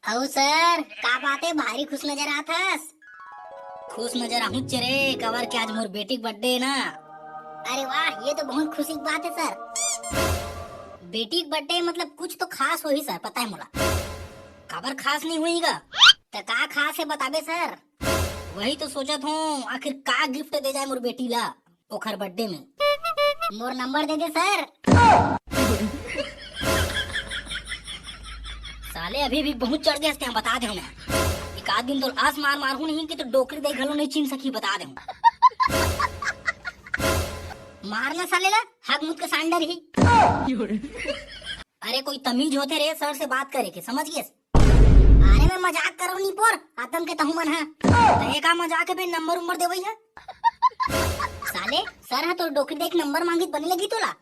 How sir, का बात है? भारी खुश नजर आथस। खुश नजर आहूं चेरे कवर के आज मोर बेटी बर्थडे है ना। अरे वाह, ये तो बहुत खुशी की बात है सर। बेटी की बर्थडे मतलब कुछ तो खास हो ही सर, पता है मोला। खबर खास नहीं हुईगा तो का खास है बताबे सर? वही तो सोचत हूँ आखिर का गिफ्ट दे जाए मोर बेटी ला ओखर बर्थडे में। मोर नंबर दे दे सर। साले अभी भी बहुत चढ़ गए हस्ते, बता दे मैं। एक आध दिन तो आस मार मार हूँ नहीं कि तो डोकरी दे घलो नहीं छीन सकी, बता दे। मारना साले ला, हक मुझ के सांडर ही। अरे कोई तमीज होते रे सर से बात करे के, समझ गए? अरे मैं मजाक करो नहीं पोर, आतम के तहु मन है। तो ये का मजाक है बे, नंबर उम्र देवई है। साले सर है तो डोकरी देख नंबर मांगी बने लगी तोला।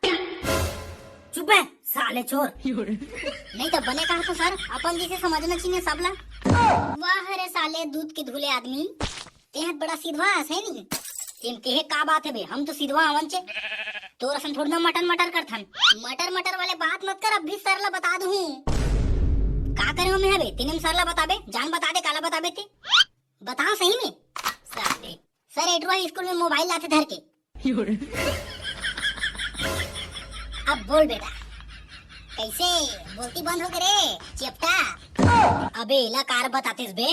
चुप है साले चोर। नहीं तो बने कहा तो सर अपन जिसे समझना चाहिए सबला। वाह रे साले दूध के धुले आदमी, तेह बड़ा सीधवा है नहीं। तेम के का बात है बे, हम तो सीधवा हवन चे। तोर असन थोड़ा मटन मटर करथन। मटर मटर वाले बात मत कर, अब भी सरला बता दूं। का करे हो मैं बे, तेने सरला बताबे, जान बता दे काला बताबे ते। बताओ सही में साले। सर एटवा स्कूल में मोबाइल लाते धर के। अब बोल बेटा, कैसे बोलती बंद हो गए रे चेपटा? अबे इला कार बताते बे,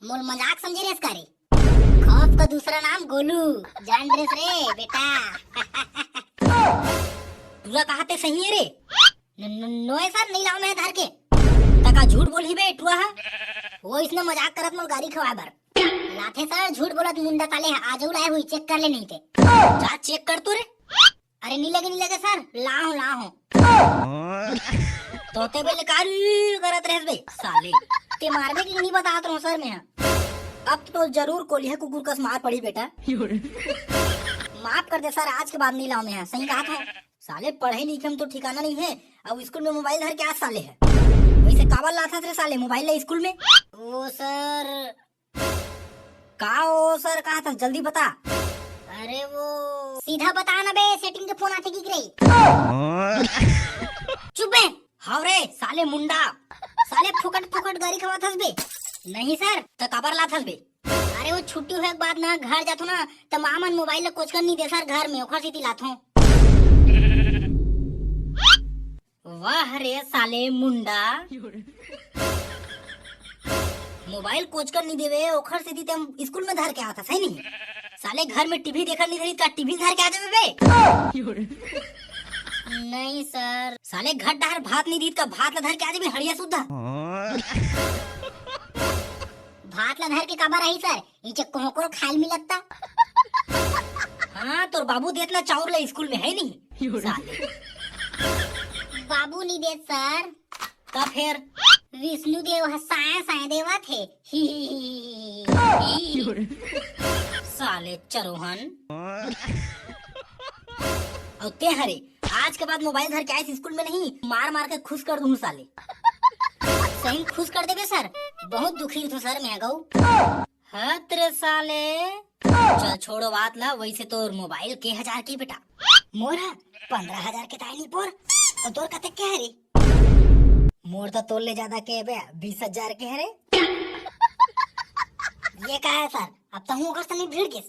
मोल मजाक समझे रे इसकारी। खौफ का दूसरा नाम गोलू, जान ड्रेस रे बेटा। तुला कहते सही है रे। नोए सर नहीं लाओ मैं धर के। तका झूठ बोली बे टुआ है। वो इसने मजाक करत मोल गाड़ी खवाए बर। लाथे सर झूठ बोलत मुंडा ताले आजू लाए हुई, चेक कर ले नहीं थे। जा चेक कर तू रे। अरे नहीं लगे सर, लाओ लाओ। तोते बेले कारी करत रहस बे साले। ते मारबे की नहीं बतात रहो सर मैं। अब तो जरूर कोलिया कुकुर कस मार पड़ी बेटा। माफ कर दे सर, आज के बाद नहीं लाओ मैं, सही कहा था। साले पढ़े लिखे हम तो ठिकाना नहीं है। अब स्कूल में मोबाइल धर के आज साले है। वैसे काबल लाता रे साले मोबाइल ले स्कूल में। वो सर का ओ सर कहा था, जल्दी बता। अरे वो सीधा बता ना बे, सेटिंग के फोन आते की रही। चुप है। हाँ रे साले मुंडा। साले फुकट फुकट गाड़ी खवात हस बे। नहीं सर। तो काबर लात हस बे। अरे वो छुट्टी हुए के बाद ना घर जातो ना तो मामन मोबाइल ला कोच कर नहीं दे सर घर में, ओखर सीधी लाथो। वाह रे साले मुंडा। मोबाइल कोच कर नहीं देवे ओखर सीधी ते हम स्कूल में धर के आता, सही नहीं? साले घर में टीवी देखा नहीं रही का टीवी धर के आ जावे बे। नहीं सर। साले घट डार भात नहीं दी का भात ला धर के आ जावे हड़िया सुद्धा। भात ला धर के काबर आई सर, नीचे कोहकोर खाल मिलता। हाँ तोर बाबू देतना चाउर ला स्कूल में है नहीं साले। बाबू नहीं दे सर। का फिर विष्णु देव हसाए साए देवा थे। साले चरोहन। और ते हरे आज के बाद मोबाइल धर के आए स्कूल में नहीं, मार मार के खुश कर दूं साले। सही खुश कर देबे सर, बहुत दुखी थो सर मैं गऊ। हाँ तेरे साले। चल छोड़ो बात ला, वैसे तोर मोबाइल के हजार की बेटा? मोरा 15,000 के ताई नहीं पोर। और तोर कते के हरी? मोर तो तोल ले ज्यादा के बे 20,000 के है रे। ये का है सर, अब तो हूँ घर से नहीं भीड़ के।